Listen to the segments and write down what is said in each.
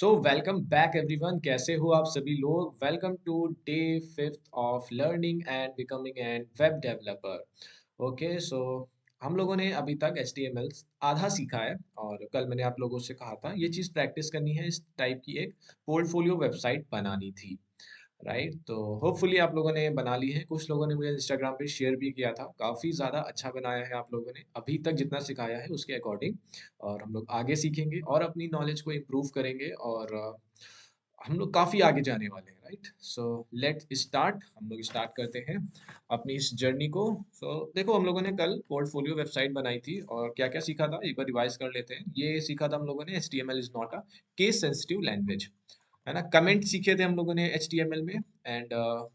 So welcome back everyone. कैसे हो आप सभी लोग? Welcome to day fifth of learning and becoming an web developer. Okay, so हम लोगों ने अभी तक HTML आधा सीखा है और कल मैंने आप लोगों से कहा था ये चीज़ प्रैक्टिस करनी है, इस टाइप की एक पोर्टफोलियो वेबसाइट बनानी थी। राइट, तो होपफुली आप लोगों ने बना ली है। कुछ लोगों ने मुझे इंस्टाग्राम पे शेयर भी किया था, काफ़ी ज़्यादा अच्छा बनाया है आप लोगों ने अभी तक जितना सिखाया है उसके अकॉर्डिंग। और हम लोग आगे सीखेंगे और अपनी नॉलेज को इम्प्रूव करेंगे और हम लोग काफ़ी आगे जाने वाले हैं। Right, so let start. हम लोग स्टार्ट करते हैं अपनी इस जर्नी को। सो देखो, हम लोगों ने कल पोर्टफोलियो वेबसाइट बनाई थी और क्या क्या सीखा था एक बार रिवाइज कर लेते हैं। ये सीखा था हम लोगों ने HTML is not a case sensitive language, है ना। कमेंट सीखे थे हम लोगों ने HTML में, and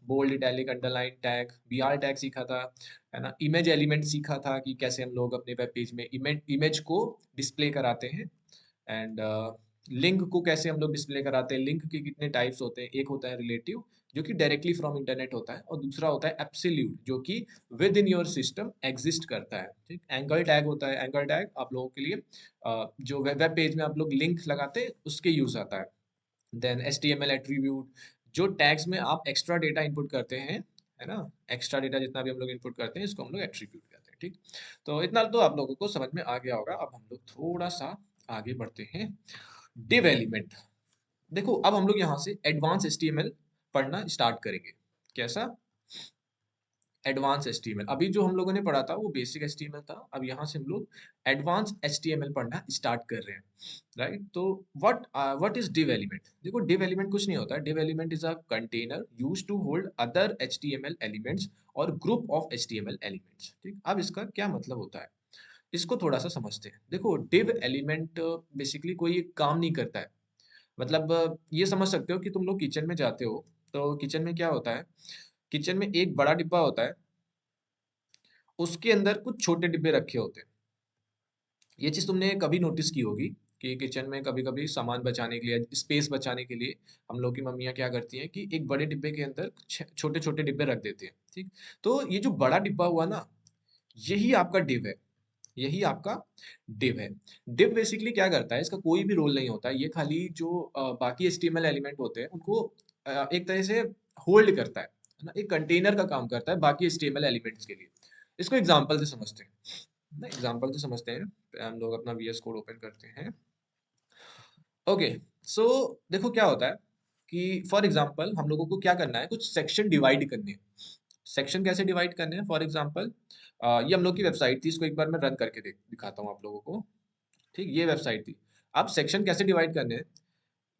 bold, italic, underline tag, BR tag सीखा था, है ना। इमेज एलिमेंट सीखा था कि कैसे हम लोग अपने वेब पेज में इमेज को डिस्प्ले कराते हैं, एंड लिंक को कैसे हम लोग डिस्प्ले कराते हैं। लिंक के कितने टाइप्स होते हैं? एक होता है रिलेटिव, जो कि डायरेक्टली फ्रॉम इंटरनेट होता है, और दूसरा होता है एब्सोल्यूट, जो कि with in your system exist करता है। ठीक, एंकर टैग होता है। एंकर टैग आप लोगों के लिए जो वेब पेज में आप लोग लिंक लगाते हैं उसके यूज आता है। देन HTML एट्रीब्यूट, जो टैग्स में आप एक्स्ट्रा डेटा इनपुट करते हैं, है ना। एक्स्ट्रा डेटा जितना भी हम लोग इनपुट करते हैं इसको हम लोग एट्रीब्यूट कहते हैं। ठीक, तो इतना तो आप लोगों को समझ में आ गया होगा। अब हम लोग थोड़ा सा आगे बढ़ते हैं। Div element. देखो, अब हम लोग यहाँ से एडवांस HTML पढ़ना स्टार्ट करेंगे। कैसा? Advance HTML। अभी जो हम लोगों ने पढ़ा था वो बेसिक HTML था, अब यहाँ से हम लोग एडवांस HTML पढ़ना स्टार्ट कर रहे हैं। राइट, तो व्हाट इज डिव एलिमेंट? देखो, डिव एलिमेंट कुछ नहीं होता। Div element is a container used to hold other HTML elements और ग्रुप ऑफ HTML एलिमेंट्स। ठीक, अब इसका क्या मतलब होता है, इसको थोड़ा सा समझते हैं। देखो, डिव एलिमेंट बेसिकली कोई एक काम नहीं करता है। मतलब ये समझ सकते हो कि तुम लोग किचन में जाते हो, तो किचन में क्या होता है, किचन में एक बड़ा डिब्बा होता है, उसके अंदर कुछ छोटे डिब्बे रखे होते हैं। ये चीज तुमने कभी नोटिस की होगी कि किचन में कभी कभी सामान बचाने के लिए, स्पेस बचाने के लिए, हम लोग की मम्मियाँ क्या करती हैं कि एक बड़े डिब्बे के अंदर छोटे छोटे डिब्बे रख देते हैं। ठीक, तो ये जो बड़ा डिब्बा हुआ ना, यही आपका डिव है। यही आपका डिव है। डिव बेसिकली क्या करता है, इसका कोई भी रोल नहीं होता है। ये खाली जो बाकी HTML एलिमेंट होते हैं उनको एक तरह से होल्ड करता है ना। एक कंटेनर का काम करता है बाकी HTML एलिमेंट्स के लिए। इसको एग्जांपल से समझते हैं ना, एग्जांपल से समझते हैं। हम लोग अपना VS कोड ओपन करते हैं। ओके, सो देखो क्या होता है कि फॉर एग्जांपल हम लोगों को क्या करना है, कुछ सेक्शन डिवाइड करने हैं। सेक्शन कैसे डिवाइड करने हैं? फॉर एग्जांपल ये हम लोग की वेबसाइट थी, इसको एक बार मैं रन करके दिखाता हूँ आप लोगों को। ठीक, ये वेबसाइट थी। अब सेक्शन कैसे डिवाइड करने हैं?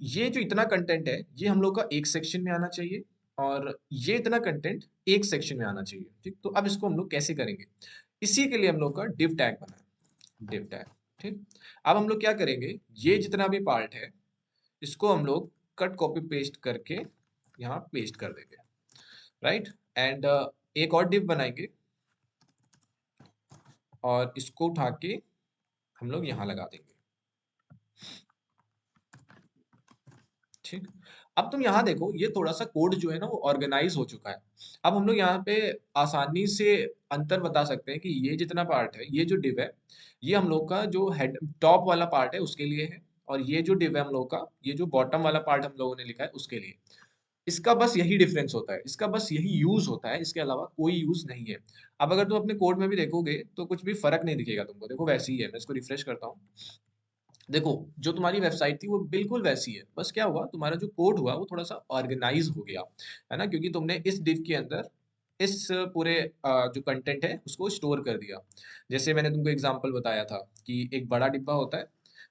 ये जो इतना कंटेंट है ये हम लोग का एक सेक्शन में आना चाहिए, और ये इतना कंटेंट एक सेक्शन में आना चाहिए। ठीक, तो अब इसको हम लोग कैसे करेंगे? इसी के लिए हम लोग का डिव टैग बना है, डिव टैग। ठीक, अब हम लोग क्या करेंगे, ये जितना भी पार्ट है इसको हम लोग कट कॉपी पेस्ट करके यहाँ पेस्ट कर देंगे। राइट, एंड एक और डिव बनाएंगे और इसको उठा के हम लोग यहाँ लगा देंगे। ठीक, अब तुम यहाँ देखो, ये थोड़ा सा कोड जो है ना वो ऑर्गेनाइज हो चुका है। अब हम लोग यहाँ पे आसानी से अंतर बता सकते हैं कि ये जितना पार्ट है, ये जो डिव है, ये हम लोग का जो हेड टॉप वाला पार्ट है उसके लिए है, और ये जो डिव है हम लोग का, ये जो बॉटम वाला पार्ट हम लोगों ने लिखा है उसके लिए। इसका बस यही डिफरेंस होता है, इसका बस यही यूज होता है, इसके अलावा कोई यूज नहीं है। अब अगर तुम अपने कोड में भी देखोगे तो कुछ भी फर्क नहीं दिखेगा तुमको। देखो वैसे ही है, मैं इसको रिफ्रेश करता हूँ। देखो, जो तुम्हारी वेबसाइट थी वो बिल्कुल वैसी है, बस क्या हुआ, तुम्हारा जो कोड हुआ वो थोड़ा सा ऑर्गेनाइज हो गया, है ना, क्योंकि तुमने इस डिव के अंदर इस पूरे जो कंटेंट है उसको स्टोर कर दिया। जैसे मैंने तुमको एग्जांपल बताया था कि एक बड़ा डिब्बा होता है,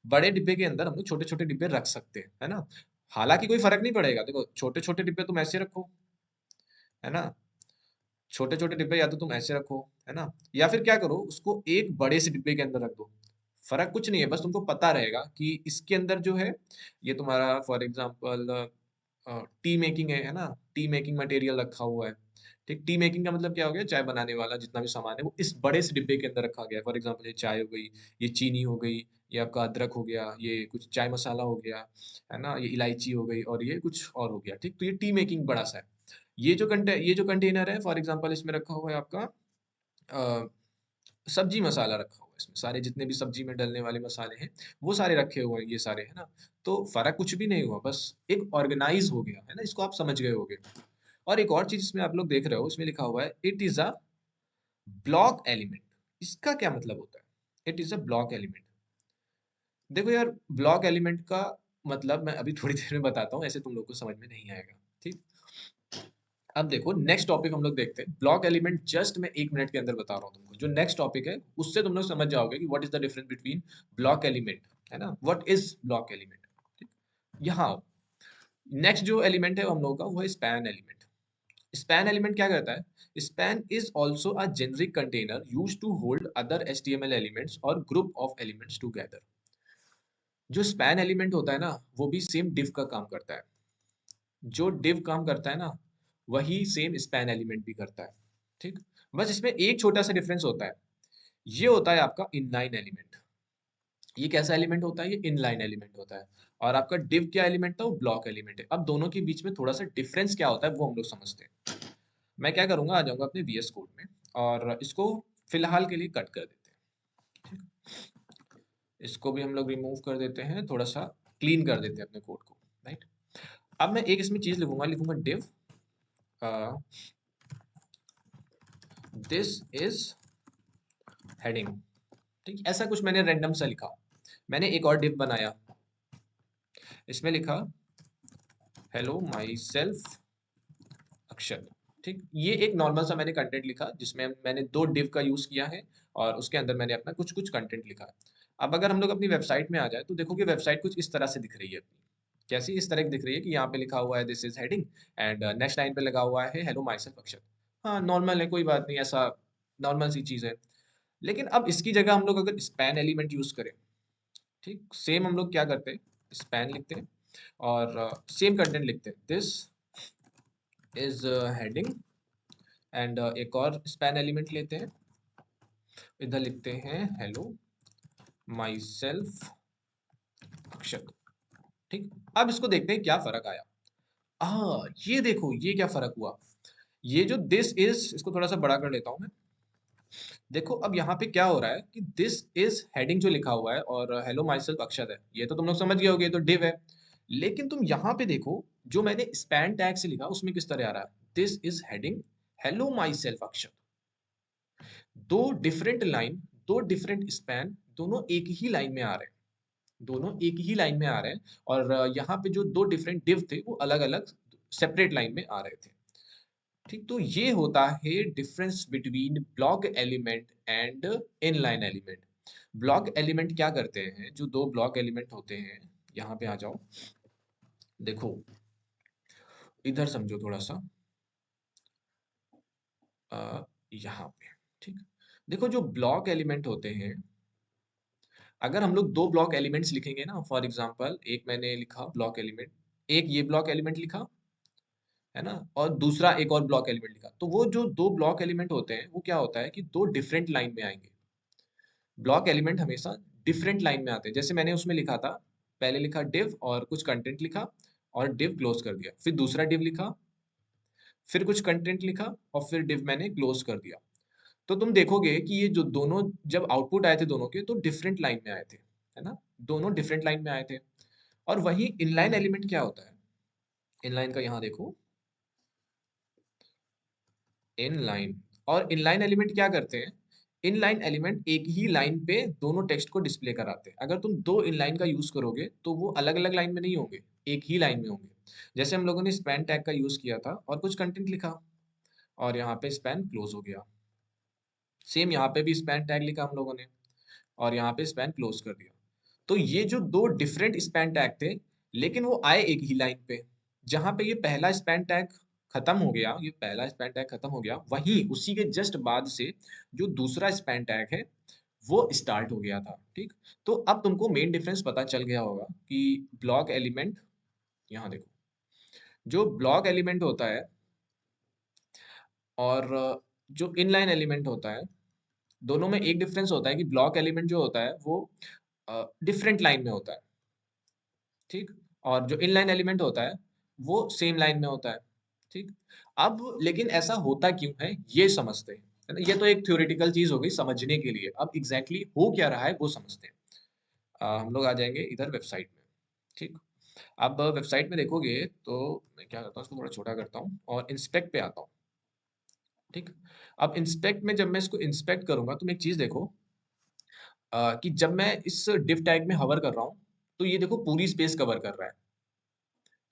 बड़े डिब्बे के अंदर हम लोग छोटे छोटे डिब्बे रख सकते हैं, है ना। हालांकि कोई फर्क नहीं पड़ेगा, देखो छोटे छोटे डिब्बे तुम ऐसे रखो, है ना। छोटे छोटे डिब्बे या तो तुम ऐसे रखो, है ना, या फिर क्या करो, उसको एक बड़े से डिब्बे के अंदर रख दो। फर्क कुछ नहीं है, बस तुमको पता रहेगा कि इसके अंदर जो है ये तुम्हारा फॉर एग्जांपल टी मेकिंग है ना। टी मेकिंग मटेरियल रखा हुआ है। ठीक, टी मेकिंग का मतलब क्या हो गया, चाय बनाने वाला जितना भी सामान है वो इस बड़े से डिब्बे के अंदर रखा गया है। फॉर एग्जांपल ये चाय हो गई, ये चीनी हो गई, ये आपका अदरक हो गया, ये कुछ चाय मसाला हो गया, है ना, ये इलायची हो गई, और ये कुछ और हो गया। ठीक, तो ये टी मेकिंग बड़ा सा है। ये जो कंटेनर है फॉर एग्जांपल इसमें रखा हुआ है आपका सब्जी मसाला रखा हुआ है इसमें, सारे जितने भी सब्जी में डलने वाले मसाले हैं वो सारे रखे हुए हैं, ये सारे है ना। तो फर्क कुछ भी नहीं हुआ, बस एक ऑर्गेनाइज हो गया है ना, इसको आप समझ गए होगे। और एक और चीज इसमें आप लोग देख रहे हो, इसमें लिखा हुआ है it is a block element. इसका क्या मतलब होता है, it is a block element? देखो यार, ब्लॉक एलिमेंट का मतलब मैं अभी थोड़ी देर में बताता हूँ, ऐसे तुम लोग को समझ में नहीं आएगा। ठीक, अब देखो नेक्स्ट टॉपिक हम लोग देखते हैं। ब्लॉक एलिमेंट जस्ट मैं 1 मिनट के अंदर बता रहा हूँ तुमको, जो नेक्स्ट टॉपिक है उससे तुम लोग समझ जाओगे कि what is the difference between block element, है ना, व्हाट इज ब्लॉक एलिमेंट। ठीक, यहाँ नेक्स्ट जो एलिमेंट है हम लोगों का वो है स्पैन एलिमेंट। स्पैन एलिमेंट क्या करता है? Span is also a generic container use to hold other HTML elements और ग्रुप ऑफ एलिमेंट्स टुगेदर। जो स्पैन एलिमेंट होता है ना, वो भी सेम डिव का काम करता है। जो डिव काम करता है ना, वही सेम स्पैन एलिमेंट भी करता है। ठीक, बस इसमें एक छोटा सा डिफरेंस होता है, ये होता है आपका इनलाइन एलिमेंट। ये कैसा एलिमेंट होता है? ये इनलाइन एलिमेंट होता है। और आपका डिव क्या एलिमेंट था? वो ब्लॉक एलिमेंट है। अब दोनों के बीच में थोड़ा सा डिफरेंस क्या होता है वो हम लोग समझते हैं। मैं क्या करूंगा, आ जाऊंगा अपने VS कोड में और इसको फिलहाल के लिए कट कर देते हैं। इसको भी हम लोग रिमूव कर देते हैं, थोड़ा सा क्लीन कर देते हैं अपने कोड को, राइट। अब मैं एक इसमें चीज लिखूंगा, लिखूंगा डिव दिस इज हेडिंग। ठीक, ऐसा कुछ मैंने रैंडम सा लिखा। मैंने एक और डिव बनाया, इसमें लिखा हेलो माई सेल्फ अक्षर। ठीक, ये एक नॉर्मल सा मैंने कंटेंट लिखा जिसमें मैंने 2 डिव का यूज किया है और उसके अंदर मैंने अपना कुछ कुछ कंटेंट लिखा है। अब अगर हम लोग अपनी वेबसाइट में आ जाए तो देखो कि वेबसाइट कुछ इस तरह से दिख रही है अपनी। कैसी? इस तरह की दिख रही है कि यहाँ पे लिखा हुआ है this is heading and next line पे लगा हुआ है हेलो माई सेल्फ अक्षर। हाँ, नॉर्मल है, कोई बात नहीं, ऐसा नॉर्मल सी चीज है। लेकिन अब इसकी जगह हम लोग अगर स्पैन एलिमेंट यूज करें, ठीक, सेम हम लोग क्या करते हैं, स्पैन लिखते हैं और सेम कंटेंट लिखते हैं, दिस इज हेडिंग एंड एक और स्पैन एलिमेंट लेते हैं, इधर लिखते हैं हेलो माई सेल्फ अक्षत। ठीक, अब इसको देखते हैं क्या फर्क आया। ये देखो ये क्या फर्क हुआ। ये जो दिस इज, इसको थोड़ा सा बड़ा कर लेता हूं मैं। देखो अब यहाँ पे क्या हो रहा है कि दिस इज हेडिंग जो लिखा हुआ है और हेलो माई सेल्फ अक्षत है, ये तो तुम लोग समझ गए होगे, ये तो डिव है। लेकिन तुम यहाँ पे देखो, जो मैंने स्पैन टैग से लिखा उसमें किस तरह आ रहा है, this is heading hello my self Akshat. दो डिफरेंट लाइन, दो डिफरेंट स्पैन, दोनों एक ही लाइन में आ रहे हैं, दोनों एक ही लाइन में आ रहे हैं। और यहाँ पे जो 2 डिफरेंट डिव थे वो अलग अलग सेपरेट लाइन में आ रहे थे। ठीक, तो ये होता है difference between block element and inline element. Block element क्या करते हैं, जो 2 ब्लॉक एलिमेंट होते हैं, यहाँ पे आ जाओ, देखो इधर समझो थोड़ा सा, यहाँ पे। ठीक, देखो जो ब्लॉक एलिमेंट होते हैं, अगर हम लोग 2 ब्लॉक एलिमेंट्स लिखेंगे ना, फॉर एग्जांपल एक मैंने लिखा ब्लॉक एलिमेंट, एक ये ब्लॉक एलिमेंट लिखा, है ना, और दूसरा एक और ब्लॉक एलिमेंट लिखा, तो वो जो 2 ब्लॉक एलिमेंट होते हैं वो क्या होता है कि 2 डिफरेंट लाइन में आएंगे। ब्लॉक एलिमेंट हमेशा डिफरेंट लाइन में आते हैं। जैसे मैंने उसमें लिखा था, पहले लिखा डिव और कुछ कंटेंट लिखा और डिव क्लोज कर दिया, फिर दूसरा डिव लिखा, फिर कुछ कंटेंट लिखा और फिर डिव मैंने क्लोज कर दिया। तो तुम देखोगे कि ये जो दोनों, जब आउटपुट आए थे दोनों के, तो डिफरेंट लाइन में आए थे, है ना, दोनों डिफरेंट लाइन में आए थे। और वही इनलाइन एलिमेंट क्या होता है, इनलाइन का यहाँ देखो, इनलाइन और इनलाइन एलिमेंट क्या करते हैं, इनलाइन एलिमेंट एक ही लाइन पे दोनों टेक्स्ट को डिस्प्ले कराते हैं। अगर तुम 2 इनलाइन का यूज करोगे तो वो अलग अलग लाइन में नहीं होंगे, एक ही लाइन में होंगे। जैसे हम लोगों ने स्पैन टैग का यूज किया था और कुछ कंटेंट लिखा और यहाँ पे स्पैन क्लोज हो गया। सेम यहाँ पे भी स्पैन टैग लिखा हम लोगों ने और यहाँ पे स्पैन क्लोज कर दिया। तो ये जो 2 डिफरेंट स्पैन टैग थे, लेकिन वो आए एक ही लाइन पे। जहां पे ये पहला स्पैन टैग खत्म हो गया, ये पहला स्पैन टैग खत्म हो गया, वहीं उसी के जस्ट बाद से जो दूसरा स्पैन टैग है वो स्टार्ट हो गया था। ठीक, तो अब तुमको मेन डिफरेंस पता चल गया होगा कि ब्लॉक एलिमेंट, यहाँ देखो, जो ब्लॉक एलिमेंट होता है और जो इनलाइन एलिमेंट होता है, दोनों में एक डिफरेंस होता है कि ब्लॉक एलिमेंट जो होता है वो डिफरेंट लाइन में होता है। ठीक, और जो इनलाइन एलिमेंट होता है वो सेम लाइन में होता है। ठीक, अब लेकिन ऐसा होता क्यों है ये समझते हैं। है ना? ये तो एक थ्योरेटिकल चीज हो गई समझने के लिए। अब एग्जैक्टली हो क्या रहा है वो समझते हैं। हम लोग आ जाएंगे इधर वेबसाइट में। ठीक। अब वेबसाइट में देखोगे तो मैं क्या करता हूँ, इसको थोड़ा छोटा करता हूँ और इंस्पेक्ट पे आता हूँ। ठीक। अब इंस्पेक्ट में जब मैं इसको इंस्पेक्ट करूंगा, तुम एक चीज देखो कि जब मैं इस डिव टैग में हवर कर रहा हूँ, तो ये देखो पूरी स्पेस कवर कर रहा है।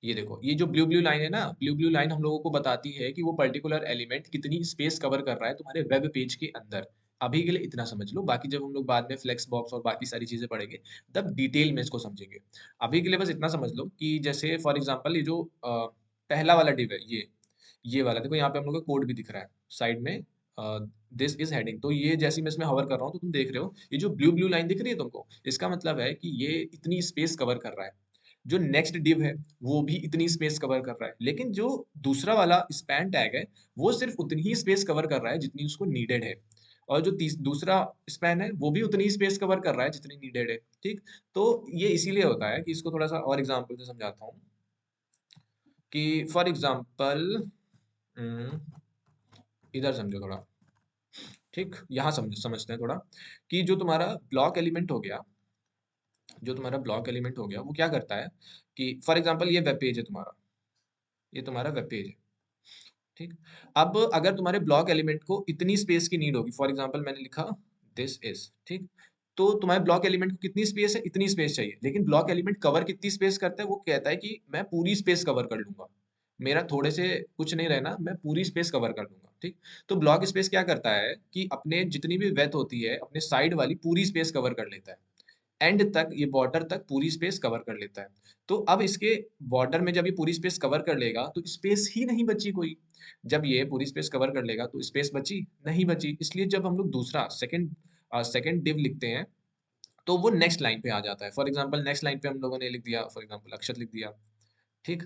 ये देखो, ये जो ब्लू ब्लू लाइन है ना, ब्लू ब्लू लाइन हम लोगों को बताती है कि वो पर्टिकुलर एलिमेंट कितनी स्पेस कवर कर रहा है तुम्हारे वेब पेज के अंदर। अभी के लिए इतना समझ लो, बाकी जब हम लोग बाद में फ्लेक्स बॉक्स और बाकी सारी चीजें पढ़ेंगे तब डिटेल में इसको समझेंगे। अभी के लिए बस इतना समझ लो कि जैसे फॉर एग्जांपल ये जो पहला वाला डिव है, ये वाला देखो, यहाँ पे हम लोग का कोड भी दिख रहा है साइड में। दिस इज हेडिंग, तो ये जैसे ही मैं इसमें हवर कर रहा हूँ तो तुम देख रहे हो ये जो ब्लू ब्लू लाइन दिख रही है तुमको, इसका मतलब है कि ये इतनी स्पेस कवर कर रहा है। जो नेक्स्ट डिव है वो भी इतनी स्पेस कवर कर रहा है, लेकिन जो दूसरा वाला स्पैन टैग है वो सिर्फ उतनी ही स्पेस कवर कर रहा है जितनी उसको नीडेड है। और जो दूसरा स्पैन है वो भी उतनी ही स्पेस कवर कर रहा है जितनी नीडेड है। ठीक। तो ये इसीलिए होता है कि इसको थोड़ा सा और एग्जांपल से समझाता हूँ कि फॉर एग्जांपल इधर समझो थोड़ा। ठीक, यहाँ समझते हैं थोड़ा कि जो तुम्हारा ब्लॉक एलिमेंट हो गया वो क्या करता है कि फॉर एग्जांपल ये वेब पेज है तुम्हारा, ये तुम्हारा वेब पेज है। ठीक। अब अगर तुम्हारे ब्लॉक एलिमेंट को इतनी स्पेस की नीड होगी, फॉर एग्जांपल मैंने लिखा दिस इज, ठीक, तो तुम्हारे ब्लॉक एलिमेंट को कितनी स्पेस है, इतनी स्पेस चाहिए, लेकिन ब्लॉक एलिमेंट कवर कितनी स्पेस करता है, वो कहता है कि मैं पूरी स्पेस कवर कर लूंगा, मेरा थोड़े से कुछ नहीं रहना, मैं पूरी स्पेस कवर कर लूंगा। ठीक। तो ब्लॉक स्पेस क्या करता है कि अपने जितनी भी वेथ होती है अपने साइड वाली पूरी स्पेस कवर कर लेता है, एंड तक, ये बॉर्डर तक पूरी स्पेस कवर कर लेता है। तो अब इसके बॉर्डर में जब ये पूरी स्पेस कवर कर लेगा तो स्पेस ही नहीं बची कोई। जब ये पूरी स्पेस कवर कर लेगा तो स्पेस बची नहीं बची, इसलिए जब हम लोग दूसरा सेकंड डिव लिखते हैं तो वो नेक्स्ट लाइन पे आ जाता है। फॉर एग्जांपल नेक्स्ट लाइन पे हम लोगों ने लिख दिया, फॉर एग्जांपल अक्षत लिख दिया। ठीक।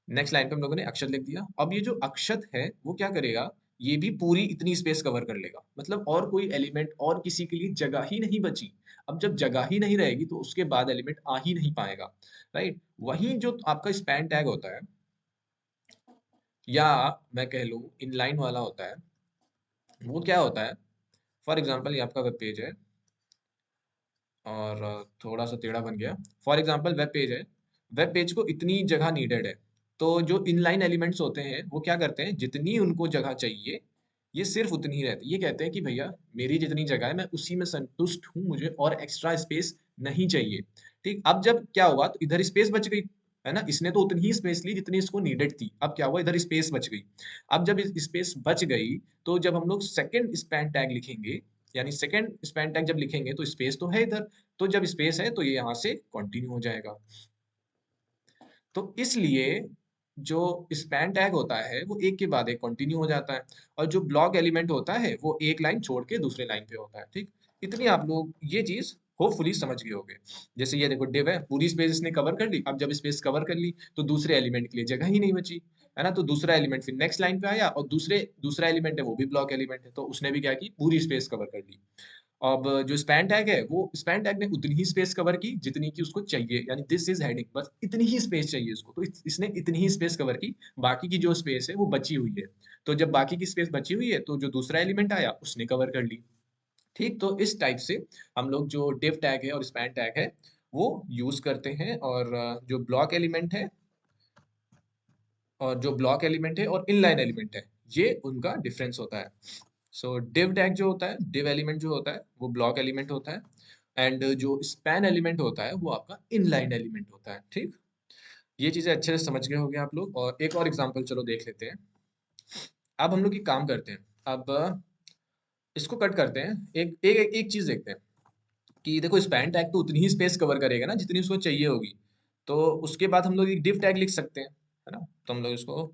नेक्स्ट लाइन पे हम लोगों ने अक्षर लिख दिया। अब ये जो अक्षत है वो क्या करेगा, ये भी पूरी इतनी स्पेस कवर कर लेगा, मतलब और कोई एलिमेंट और किसी के लिए जगह ही नहीं बची। अब जब जगह ही नहीं रहेगी तो उसके बाद एलिमेंट आ ही नहीं पाएगा। राइट। वहीं जो आपका स्पैन टैग होता है, या मैं कह लूँ इनलाइन वाला होता है, वो क्या होता है, फॉर एग्जाम्पल ये आपका वेब पेज है और थोड़ा सा टेढ़ा बन गया। फॉर एग्जाम्पल वेब पेज है, वेब पेज को इतनी जगह नीडेड है, तो जो इनलाइन एलिमेंट्स होते हैं वो क्या करते हैं, जितनी उनको जगह चाहिए ये सिर्फ उतनी ही रहती है। ये कहते हैं कि भैया मेरी जितनी जगह है मैं उसी में संतुष्ट हूँ, मुझे और एक्स्ट्रा स्पेस नहीं चाहिए। ठीक। अब जब क्या हुआ तो इधर स्पेस बच गई, है ना, इसने तो उतनी ही स्पेस ली जितनी इसको नीडेड थी। अब क्या हुआ, इधर स्पेस बच गई। अब जब स्पेस बच गई तो जब हम लोग सेकंड स्पैन टैग लिखेंगे, यानी सेकंड स्पैन टैग जब लिखेंगे तो स्पेस तो है इधर, तो जब स्पेस है तो ये यहाँ से कंटिन्यू हो जाएगा। तो इसलिए जो स्पैन टैग होता है वो एक के बाद एक कंटिन्यू हो जाता है, और जो ब्लॉक एलिमेंट होता है वो एक लाइन छोड़ के दूसरे लाइन पे होता है। ठीक। इतनी आप लोग ये चीज होपफुली समझ गए होंगे। जैसे ये देखो डिव है, पूरी स्पेस इसने कवर कर ली, अब जब स्पेस कवर कर ली तो दूसरे एलिमेंट के लिए जगह ही नहीं बची, है ना, तो दूसरा एलिमेंट फिर नेक्स्ट लाइन पे आया और दूसरा एलिमेंट है वो भी ब्लॉक एलिमेंट है, तो उसने भी क्या की, पूरी स्पेस कवर कर ली। अब जो स्पैन टैग है वो स्पैन टैग ने उतनी ही स्पेस कवर की जितनी की उसको चाहिए, यानी दिस इज हेडिंग, बस इतनी ही स्पेस चाहिए उसको, तो इसने इतनी ही स्पेस कवर की। बाकी की जो स्पेस है वो बची हुई है, तो जब बाकी की स्पेस बची हुई है तो जो दूसरा एलिमेंट आया उसने कवर कर ली। ठीक। तो इस टाइप से हम लोग जो डिव टैग है और स्पैन टैग है वो यूज करते हैं, और जो ब्लॉक एलिमेंट है और इनलाइन एलिमेंट है, ये उनका डिफरेंस होता है। सो डिव टैग जो होता है, डिव एलिमेंट जो होता है वो ब्लॉक एलिमेंट होता है, एंड जो स्पैन एलिमेंट होता है वो आपका इनलाइन एलिमेंट होता है। ठीक। ये चीजें अच्छे से समझ गए होंगे आप लोग, और एक और एग्जांपल चलो देख लेते हैं। अब हम लोग एक काम करते हैं, अब इसको कट करते हैं, एक चीज देखते हैं कि देखो स्पैन टैग तो उतनी ही स्पेस कवर करेगा ना जितनी उसको चाहिए होगी, तो उसके बाद हम लोग एक डिव टैग लिख सकते हैं, है ना, तो हम लोग इसको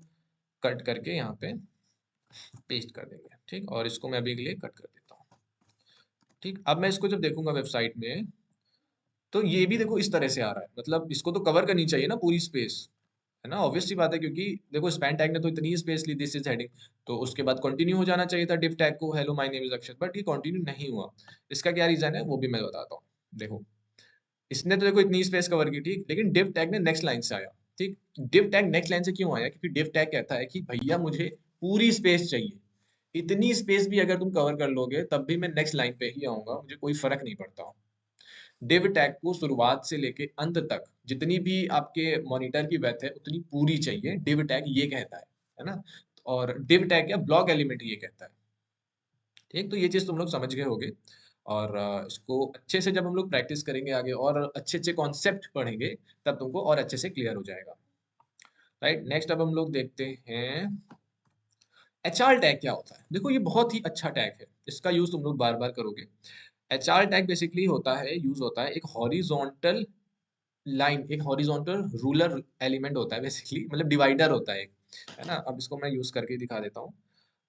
कट करके यहाँ पे पेस्ट कर देंगे। ठीक। और इसको मैं अभी के लिए कट कर देता हूँ। ठीक। अब मैं इसको जब देखूंगा वेबसाइट में तो ये भी देखो इस तरह से आ रहा है, मतलब इसको तो कवर करनी चाहिए ना पूरी स्पेस, है ना, ऑब्वियस सी बात है, क्योंकि देखो स्पैन टैग ने तो इतनी ही स्पेस ली, दिस इज हेडिंग, तो उसके बाद कंटिन्यू हो जाना चाहिए था डिव टैग को, hello my name is Akshat, but ये कंटिन्यू नहीं हुआ। इसका क्या रीजन है वो भी मैं बताता हूँ। देखो इसने तो देखो इतनी स्पेस कवर की, ठीक, लेकिन डिव टैग ने नेक्स्ट लाइन से आया। ठीक। डिव टैग नेक्स्ट लाइन से क्यों आया, क्योंकि डिव टैग कहता है कि भैया मुझे पूरी स्पेस चाहिए, इतनी स्पेस भी अगर तुम कवर कर लोगे तब भी मैं नेक्स्ट लाइन पे ही आऊंगा, मुझे कोई फर्क नहीं पड़ता। डिव टैग को शुरुआत से लेके अंत तक जितनी भी आपके मॉनिटर की वेथ है उतनी पूरी चाहिए, डिव टैग ये कहता है ना। और डिव टैग या ब्लॉक एलिमेंट ये कहता है। ठीक, तो ये चीज तुम लोग समझ गए होगे। और इसको अच्छे से जब हम लोग प्रैक्टिस करेंगे आगे और अच्छे अच्छे कॉन्सेप्ट पढ़ेंगे तब तुमको और अच्छे से क्लियर हो जाएगा। राइट, नेक्स्ट अब हम लोग देखते हैं एचआर टैग क्या होता है। देखो ये बहुत ही अच्छा टैग है, इसका यूज तुम लोग बार बार करोगे। एचआर टैग बेसिकली होता है, यूज होता है एक हॉरिजॉन्टल लाइन, एक हॉरिजॉन्टल रूलर एलिमेंट होता है बेसिकली, मतलब डिवाइडर होता है एक, है ना। अब इसको मैं यूज करके दिखा देता हूँ।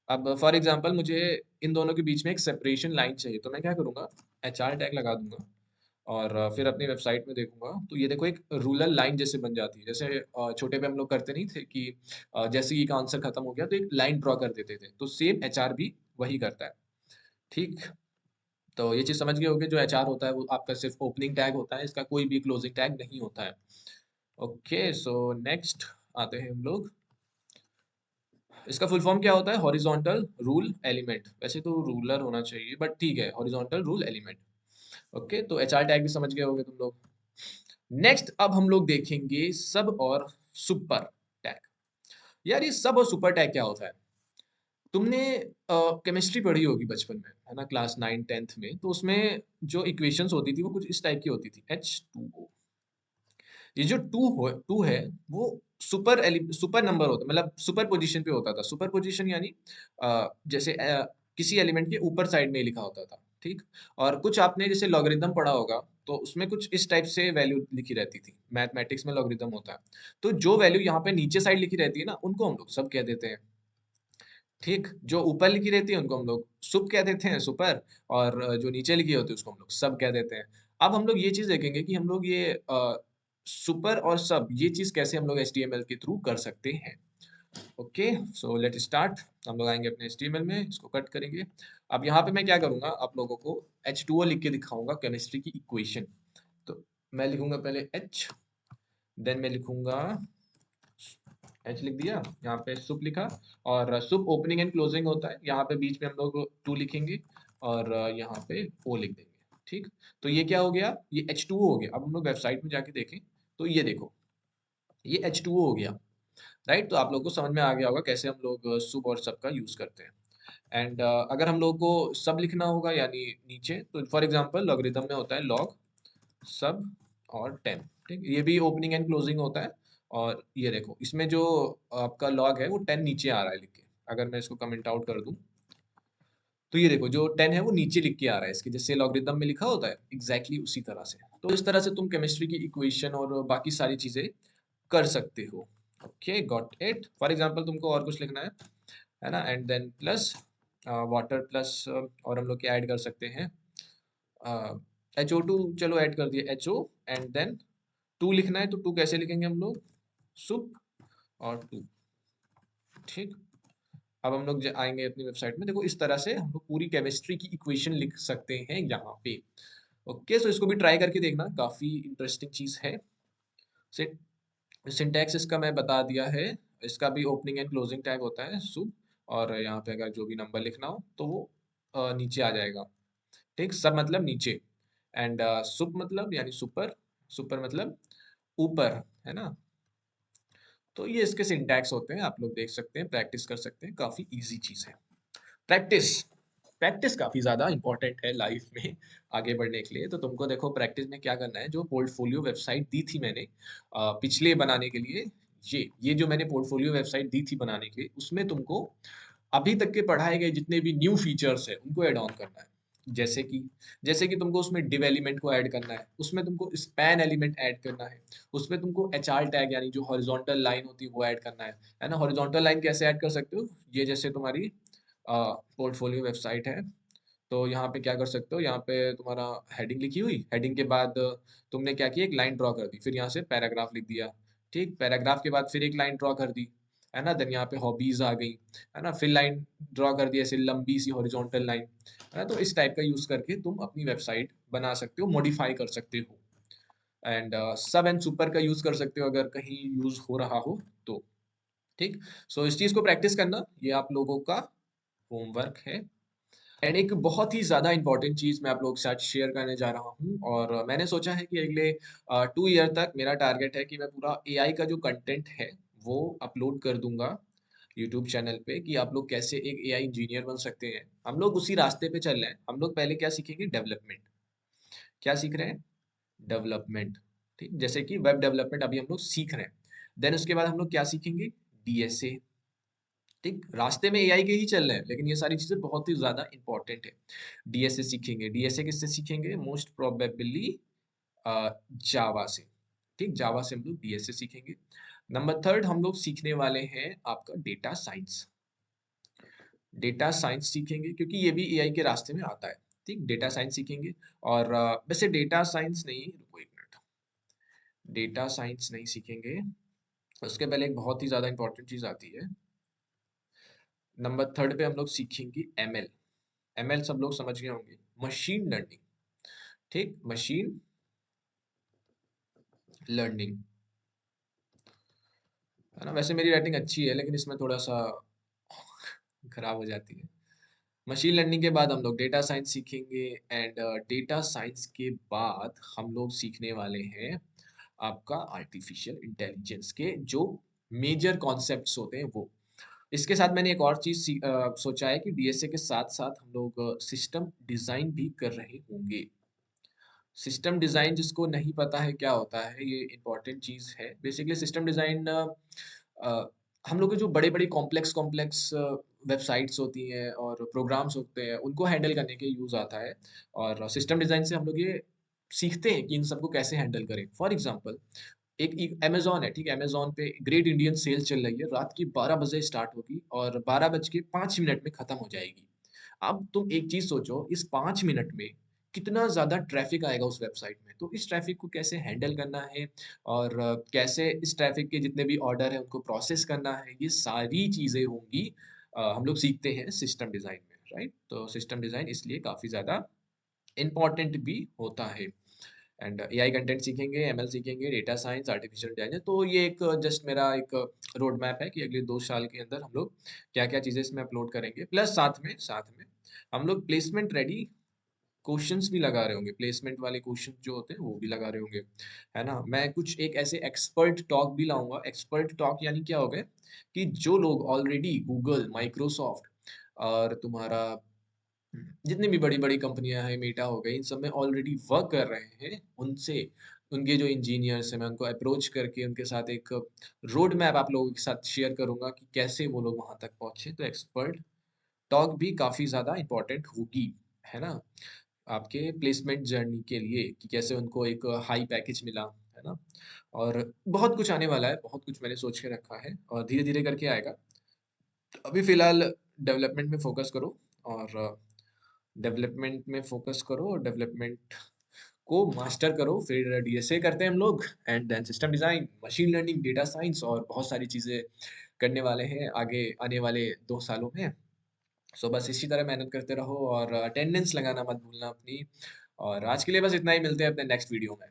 अब फॉर एग्जांपल मुझे इन दोनों के बीच में एक सेपरेशन लाइन चाहिए, तो मैं क्या करूंगा, एचआर टैग लगा दूंगा और फिर अपनी वेबसाइट में देखूंगा तो ये देखो एक रूलर लाइन जैसे बन जाती है। जैसे छोटे पे हम लोग करते नहीं थे कि जैसे ही का आंसर खत्म हो गया तो एक लाइन ड्रॉ कर देते थे, तो सेम एचआर भी वही करता है। ठीक, तो ये चीज समझ गए होगे, जो एचआर होता है वो आपका सिर्फ ओपनिंग टैग होता है, इसका कोई भी क्लोजिंग टैग नहीं होता है। ओके, सो नेक्स्ट आते हैं हम लोग, इसका फुल फॉर्म क्या होता है, हॉरिजॉन्टल रूल एलिमेंट। वैसे तो रूलर होना चाहिए बट ठीक है, हॉरिजॉन्टल रूल एलिमेंट। ओके, तो एचआर टैग भी समझ गए होगे तुम लोग। नेक्स्ट अब हम लोग देखेंगे सब और सुपर टैग। यार ये सब और सुपर टैग क्या होता है। तुमने केमिस्ट्री पढ़ी होगी बचपन में, है ना, क्लास 9 10th में, तो उसमें जो इक्वेशंस होती थी वो कुछ इस टाइप की होती थी, H2O। ये जो टू है वो सुपर नंबर होता, मतलब सुपर पोजीशन पे होता था। सुपर पोजीशन यानी जैसे किसी एलिमेंट के ऊपर साइड में ही लिखा होता था। ठीक, और कुछ आपने जैसे लॉगरिदम पढ़ा होगा तो उसमें कुछ इस टाइप से वैल्यू लिखी रहती थी, मैथमेटिक्स में लॉगरिदम होता है। तो जो वैल्यू यहाँ पे नीचे साइड लिखी रहती है ना, उनको हम लोग सब कह देते हैं। ठीक, जो ऊपर लिखी रहती है उनको हम लोग सुप कह देते हैं, सुपर। और जो नीचे लिखी होती है उसको हम लोग सब कह देते हैं। अब हम लोग ये चीज देखेंगे कि हम लोग ये सुपर और सब ये चीज कैसे हम लोग HTML के थ्रू कर सकते हैं। Okay, so let start. हम लोग आएंगे अपने HTML में, इसको कट करेंगे। अब यहाँ पे मैं क्या करूंगा, आप लोगों को H2O लिख के दिखाऊंगा, केमिस्ट्री की इक्वेशन। तो मैं लिखूंगा पहले H, देन मैं लिखूंगा एच, लिख दिया यहाँ पे, सुप लिखा। और सुप ओपनिंग एंड क्लोजिंग होता है, यहाँ पे बीच में हम लोग टू लिखेंगे और यहाँ पे ओ लिख देंगे। ठीक, तो ये क्या हो गया, ये H2O हो गया। अब हम लोग वेबसाइट में जाके देखें तो ये देखो, ये H2O हो गया। राइट, तो आप लोग को समझ में आ गया होगा कैसे हम लोग सुप और सब का यूज करते हैं। एंड अगर हम लोग को सब लिखना होगा यानी नीचे, तो फॉर एग्जांपल लॉगरिथम में होता है लॉग सब और 10। ठीक, ये भी ओपनिंग एंड क्लोजिंग होता है। और ये देखो इसमें जो आपका लॉग है वो 10 नीचे आ रहा है लिख के। अगर मैं इसको कमेंट आउट कर दूं तो ये देखो जो 10 है वो नीचे लिख के आ रहा है इसके, जैसे लॉगरिथम में लिखा होता है एग्जैक्टली उसी तरह से। तो इस तरह से तुम केमिस्ट्री की इक्वेशन और बाकी सारी चीजें कर सकते हो। Okay, got it. For example तुमको और कुछ लिखना है ना, and then plus water plus, और हम लोग क्या ऐड कर सकते हैं, HO2, चलो ऐड कर दिया HO। एंड देन टू लिखना है तो टू कैसे लिखेंगे हम लोग, सुप और टू। ठीक, अब हम लोग आएंगे अपनी वेबसाइट में, देखो इस तरह से हम लोग पूरी केमिस्ट्री की इक्वेशन लिख सकते हैं यहाँ पे। ओके, सो इसको भी ट्राई करके देखना, काफी इंटरेस्टिंग चीज है। सिंटैक्स इसका मैं बता दिया है, इसका भी ओपनिंग एंड क्लोजिंग टैग होता है सुप। और यहाँ पे अगर जो भी नंबर लिखना हो तो वो नीचे आ जाएगा। ठीक, सब मतलब नीचे, एंड सुप मतलब यानी सुपर, सुपर मतलब ऊपर, है ना। तो ये इसके सिंटैक्स होते हैं, आप लोग देख सकते हैं, प्रैक्टिस कर सकते हैं, काफी इजी चीज है। प्रैक्टिस, प्रैक्टिस काफी ज्यादा इंपॉर्टेंट है लाइफ में आगे बढ़ने के लिए। तो तुमको देखो प्रैक्टिस में क्या करना है, जो पोर्टफोलियो वेबसाइट दी थी मैंने पिछले बनाने के लिए, ये जो मैंने पोर्टफोलियो वेबसाइट दी थी बनाने के लिए, उसमें तुमको अभी तक के पढ़ाए गए जितने भी न्यू फीचर्स है उनको ऐड ऑन करना है। जैसे कि जैसे कि तुमको उसमें डिव एलिमेंट को ऐड करना है, उसमें तुमको स्पैन एलिमेंट ऐड करना है, उसमें तुमको एचआर टैग यानी जो हॉरिजॉन्टल लाइन होती है वो ऐड करना है ना। हॉरिजॉन्टल लाइन कैसे ऐड कर सकते हो, ये जैसे तुम्हारी पोर्टफोलियो वेबसाइट है, तो यहाँ पे क्या कर सकते हो, यहाँ पे तुम्हारा हेडिंग लिखी हुई, हेडिंग के बाद तुमने क्या किया, एक लाइन ड्रॉ कर दी, फिर यहाँ से पैराग्राफ लिख दिया। ठीक, पैराग्राफ के बाद फिर एक लाइन ड्रॉ कर दी, है ना। देन यहाँ पे हॉबीज आ गई, है ना, फिर लाइन ड्रॉ कर दी ऐसे लंबी सी हॉरिजॉन्टल लाइन, है ना। तो इस टाइप का यूज करके तुम अपनी वेबसाइट बना सकते हो, मॉडिफाई कर सकते हो। एंड सब एंड सुपर का यूज कर सकते हो अगर कहीं यूज हो रहा हो तो। ठीक, सो इस चीज को प्रैक्टिस करना, ये आप लोगों का होमवर्क है। एंड एक बहुत ही ज़्यादा इम्पोर्टेंट चीज़ मैं आप लोगों के साथ शेयर करने जा रहा हूँ, और मैंने सोचा है कि अगले 2 ईयर तक मेरा टारगेट है कि मैं पूरा एआई का जो कंटेंट है वो अपलोड कर दूंगा यूट्यूब चैनल पे, कि आप लोग कैसे एक एआई इंजीनियर बन सकते हैं। हम लोग उसी रास्ते पे चल रहे हैं। हम लोग पहले क्या सीखेंगे? डेवलपमेंट। क्या सीख रहे हैं? डेवलपमेंट। ठीक, जैसे कि वेब डेवलपमेंट अभी हम लोग सीख रहे हैं। देन उसके बाद हम लोग क्या सीखेंगे? डीएसए। ठीक, रास्ते में एआई के ही चल रहे हैं, लेकिन ये सारी चीजें बहुत ही ज्यादा इंपॉर्टेंट है। डीएसए सीखेंगे। डीएसए किससे सीखेंगे? मोस्ट प्रोबेबली जावा से। ठीक, जावा से हम लोग डीएसए सीखेंगे। नंबर थर्ड हम लोग सीखने वाले हैं आपका डेटा साइंस। डेटा साइंस सीखेंगे क्योंकि ये भी एआई के रास्ते में आता है। ठीक, डेटा साइंस सीखेंगे। और वैसे डेटा साइंस नहीं, रुको एक मिनट, डेटा साइंस नहीं सीखेंगे। उसके पहले एक बहुत ही ज्यादा इंपॉर्टेंट चीज आती है। नंबर थर्ड पे हम लोग सीखेंगे एमएल। एमएल सब लोग समझ गए होंगे, मशीन लर्निंग। ठीक, मशीन लर्निंग, है ना। वैसे मेरी राइटिंग अच्छी है, लेकिन इसमें थोड़ा सा खराब हो जाती है। मशीन लर्निंग के बाद हम लोग डेटा साइंस सीखेंगे। एंड डेटा साइंस के बाद हम लोग सीखने वाले हैं आपका आर्टिफिशियल इंटेलिजेंस के जो मेजर कॉन्सेप्ट्स होते हैं वो। इसके साथ मैंने एक और चीज सोचा है कि डीएसए के साथ साथ हम लोग सिस्टम डिजाइन भी कर रहे होंगे। सिस्टम डिज़ाइन जिसको नहीं पता है क्या होता है, ये इम्पोर्टेंट चीज़ है। बेसिकली सिस्टम डिज़ाइन हम लोग के जो बड़े-बड़े कॉम्प्लेक्स कॉम्प्लेक्स वेबसाइट्स होती हैं और प्रोग्राम्स होते हैं, उनको हैंडल करने के यूज़ आता है। और सिस्टम डिज़ाइन से हम लोग ये सीखते हैं कि इन सबको कैसे हैंडल करें। फॉर एग्ज़ाम्पल, एक अमेज़न है, ठीक है? अमेज़न पे ग्रेट इंडियन सेल चल रही है, रात की 12 बजे स्टार्ट होगी और 12 बज के 5 मिनट में खत्म हो जाएगी। अब तुम एक चीज़ सोचो, इस 5 मिनट में कितना ज़्यादा ट्रैफ़िक आएगा उस वेबसाइट में। तो इस ट्रैफ़िक को कैसे हैंडल करना है और कैसे इस ट्रैफ़िक के जितने भी ऑर्डर हैं उनको प्रोसेस करना है, ये सारी चीज़ें होंगी हम लोग सीखते हैं सिस्टम डिज़ाइन में, राइट? तो सिस्टम डिज़ाइन इसलिए काफ़ी ज़्यादा इम्पोर्टेंट भी होता है। एंड एआई कंटेंट सीखेंगे, एमएल सीखेंगे, डेटा साइंस, आर्टिफिशियल इंटेलिजेंस। तो ये एक जस्ट मेरा एक रोड मैप है कि अगले 2 साल के अंदर हम लोग क्या-क्या चीज़ें इसमें अपलोड करेंगे। प्लस साथ में हम लोग प्लेसमेंट रेडी क्वेश्चंस भी लगा रहे होंगे। प्लेसमेंट वाले क्वेश्चन जो होते हैं वो भी लगा रहे होंगे, है ना। मैं कुछ एक ऐसे एक्सपर्ट टॉक भी लाऊंगा। एक्सपर्ट टॉक यानी क्या हो गया कि जो लोग ऑलरेडी गूगल, माइक्रोसॉफ्ट और तुम्हारा जितनी भी बड़ी-बड़ी कंपनियां हैं, मेटा हो गई, इन सब में ऑलरेडी वर्क कर रहे हैं, उनसे उनके जो इंजीनियर्स हैं मैं उनको अप्रोच करके उनके साथ एक रोड मैप आप लोगों के साथ शेयर करूंगा कि कैसे वो लोग वहां तक पहुंचे। तो एक्सपर्ट टॉक भी काफी ज्यादा इंपॉर्टेंट होगी, है ना, आपके प्लेसमेंट जर्नी के लिए, कि कैसे उनको एक हाई पैकेज मिला, है ना। और बहुत कुछ आने वाला है, बहुत कुछ मैंने सोच के रखा है और धीरे धीरे करके आएगा। अभी फिलहाल डेवलपमेंट में फोकस करो, और डेवलपमेंट में फोकस करो और डेवलपमेंट को मास्टर करो। फिर डीएसए करते हैं हम लोग, and then system design, machine learning, data science और बहुत सारी चीजें करने वाले हैं आगे आने वाले 2 सालों में। सो बस इसी तरह मेहनत करते रहो और अटेंडेंस लगाना मत भूलना अपनी। और आज के लिए बस इतना ही, मिलते हैं अपने नेक्स्ट वीडियो में।